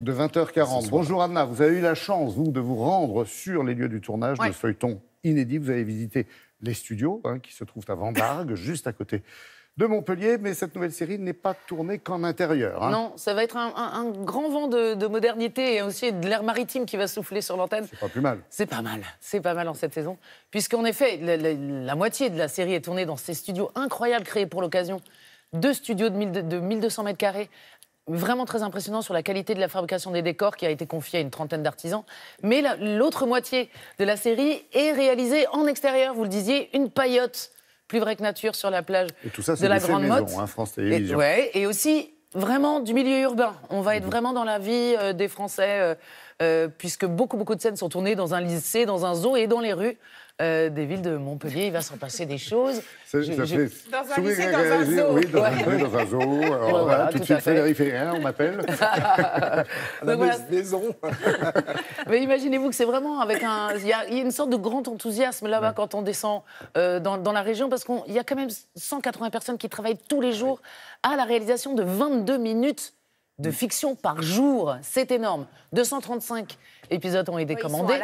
De 20h40. Bonjour Anna, vous avez eu la chance, vous, de vous rendre sur les lieux du tournage de ce feuilleton inédit. Vous avez visité les studios qui se trouvent à Vendargues, juste à côté de Montpellier. Mais cette nouvelle série n'est pas tournée qu'en intérieur. Non, ça va être un grand vent de modernité et aussi de l'air maritime qui va souffler sur l'antenne. C'est pas plus mal. C'est pas mal en cette saison. Puisqu'en effet, la moitié de la série est tournée dans ces studios incroyables créés pour l'occasion. 2 studios de 1200 mètres carrés. Vraiment très impressionnant sur la qualité de la fabrication des décors qui a été confiée à une trentaine d'artisans. Mais l'autre moitié de la série est réalisée en extérieur, vous le disiez, une paillote plus vraie que nature sur la plage et tout ça, de la Grande Motte. France Télévisions. Et aussi vraiment du milieu urbain. On va être vraiment dans la vie des Français, puisque beaucoup de scènes sont tournées dans un lycée, dans un zoo et dans les rues des villes de Montpellier. Il va s'en passer des choses. Dans un lycée, dans un zoo. Oui, dans un zoo. Alors, voilà, tout de suite, Frédéric Ferrin, on m'appelle. La maison. Mais imaginez-vous que c'est vraiment avec un... Il y a une sorte de grand enthousiasme là-bas quand on descend dans la région, parce qu'il y a quand même 180 personnes qui travaillent tous les jours à la réalisation de 22 minutes de fiction par jour. C'est énorme. 235 épisodes ont été commandés.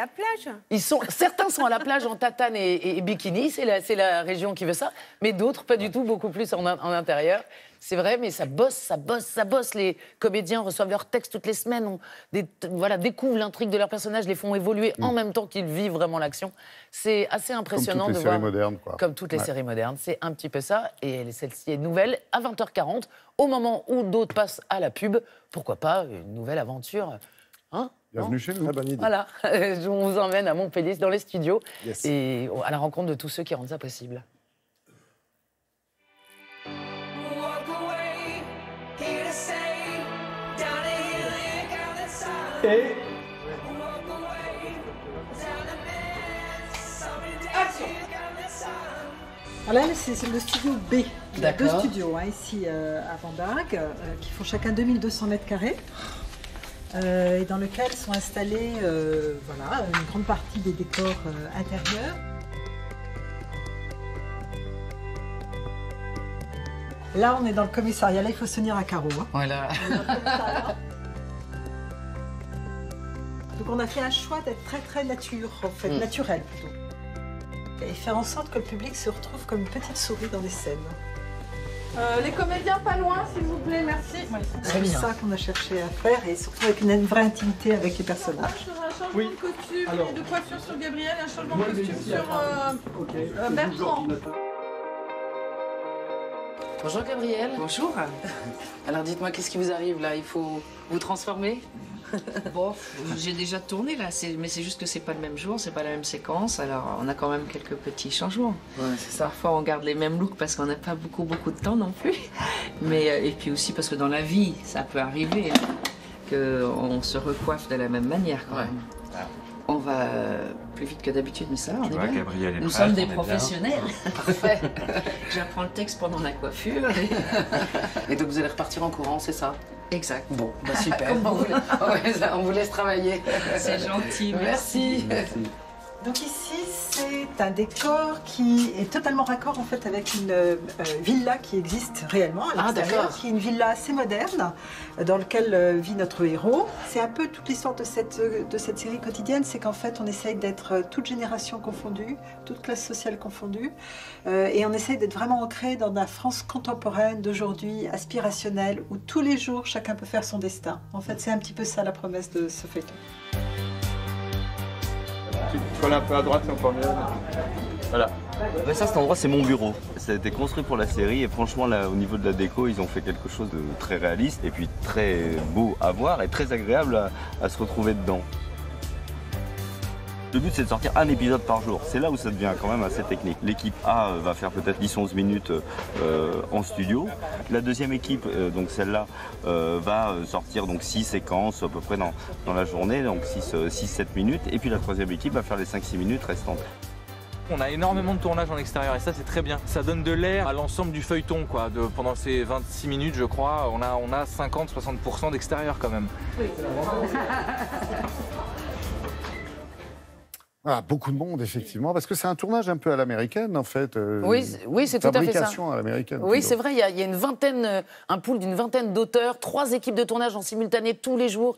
Ils sont à la plage. Certains sont à la plage en tatane et bikini, c'est la région qui veut ça, mais d'autres pas du tout, beaucoup plus en intérieur. C'est vrai, mais ça bosse. Les comédiens reçoivent leurs textes toutes les semaines, découvrent l'intrigue de leurs personnages, les font évoluer en même temps qu'ils vivent vraiment l'action. C'est assez impressionnant de voir. Comme toutes les séries modernes, c'est un petit peu ça. Et celle-ci est nouvelle à 20h40, au moment où d'autres passent à la pub. Pourquoi pas une nouvelle aventure, hein? Bienvenue chez nous. Bonne idée. Voilà, on vous emmène à Montpellier, dans les studios, et à la rencontre de tous ceux qui rendent ça possible. Et... Alors là, c'est le studio B. Il y a 2 studios ici à Vendargues, qui font chacun 2200 mètres carrés. Et dans lequel sont installés une grande partie des décors intérieurs. Là, on est dans le commissariat. Là, il faut se tenir à carreau. Hein. Voilà. Donc, on a fait un choix d'être très nature, en fait, naturel plutôt. Et faire en sorte que le public se retrouve comme une petite souris dans les scènes. Les comédiens pas loin, s'il vous plaît, merci. C'est ça qu'on a cherché à faire, et surtout avec une vraie intimité avec les personnages. Un changement de costume et de coiffure sur Gabriel, un changement de costume sur Bertrand. Bonjour Gabriel. Bonjour. Alors dites-moi, qu'est-ce qui vous arrive là? Il faut vous transformer? Bon, j'ai déjà tourné là, mais c'est juste que c'est pas le même jour, c'est pas la même séquence, alors on a quand même quelques petits changements. Ouais, c'est ça. Parfois on garde les mêmes looks parce qu'on n'a pas beaucoup de temps non plus. Mais, et puis aussi parce que dans la vie, ça peut arriver qu'on se recoiffe de la même manière quand même. On va plus vite que d'habitude, mais ça va, on est bien. Gabriel est Nous prête, sommes des on est professionnels. Parfait. J'apprends le texte pendant la coiffure. Et donc vous allez repartir en courant, c'est ça? Exact. Bon, bah super. On vous laisse travailler. C'est gentil, merci. Donc ici, c'est un décor qui est totalement raccord en fait avec une villa qui existe réellement à l'extérieur, qui est une villa assez moderne dans laquelle vit notre héros. C'est un peu toute l'histoire de cette série quotidienne, c'est qu'en fait on essaye d'être toute génération confondue, toute classe sociale confondue, et on essaye d'être vraiment ancré dans la France contemporaine d'aujourd'hui, aspirationnelle, où tous les jours chacun peut faire son destin. En fait, c'est un petit peu ça la promesse de ce feuilleton. Tu colles un peu à droite, c'est encore mieux. Voilà. Ben ça, cet endroit, c'est mon bureau. Ça a été construit pour la série et franchement, là, au niveau de la déco, ils ont fait quelque chose de très réaliste et puis très beau à voir et très agréable à se retrouver dedans. Le but, c'est de sortir un épisode par jour. C'est là où ça devient quand même assez technique. L'équipe A va faire peut-être 10-11 minutes en studio. La deuxième équipe, donc celle-là, va sortir donc 6 séquences à peu près dans la journée, donc 6-7 minutes. Et puis la troisième équipe va faire les 5-6 minutes restantes. On a énormément de tournage en extérieur et ça c'est très bien. Ça donne de l'air à l'ensemble du feuilleton quoi. Pendant ces 26 minutes je crois, on a 50-60% d'extérieur quand même. Oui. Ah, beaucoup de monde, effectivement, parce que c'est un tournage un peu à l'américaine, en fait. Oui, c'est tout à fait ça. Fabrication à l'américaine. Oui, c'est vrai, il y a une vingtaine, un pool d'une vingtaine d'auteurs, 3 équipes de tournage en simultané tous les jours.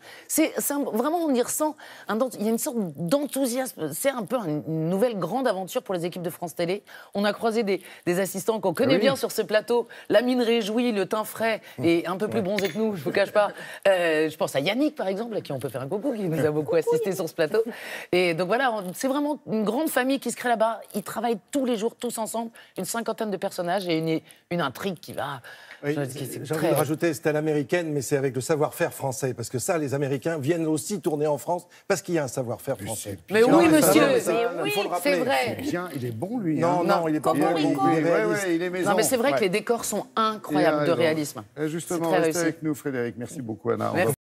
Vraiment, on y ressent, il y a une sorte d'enthousiasme. C'est un peu une nouvelle grande aventure pour les équipes de France Télé. On a croisé des assistants qu'on connaît bien sur ce plateau. La mine réjouie, le teint frais et un peu plus bronzé que nous, je ne vous cache pas. Je pense à Yannick, par exemple, à qui on peut faire un coucou, qui nous a beaucoup assisté sur ce plateau. Et donc voilà, c'est vraiment une grande famille qui se crée là-bas. Ils travaillent tous les jours, tous ensemble, une 50aine de personnages et une intrigue qui va... Oui, j'ai envie de rajouter, c'est à l'américaine, mais c'est avec le savoir-faire français. Parce que ça, les Américains viennent aussi tourner en France parce qu'il y a un savoir-faire français. Mais oui, monsieur, c'est vrai. Il est bon, lui. Non, il est pas bon. Il est maison. Non, mais c'est vrai que les décors sont incroyables de réalisme. Justement, restez avec nous, Frédéric. Merci beaucoup, Anna.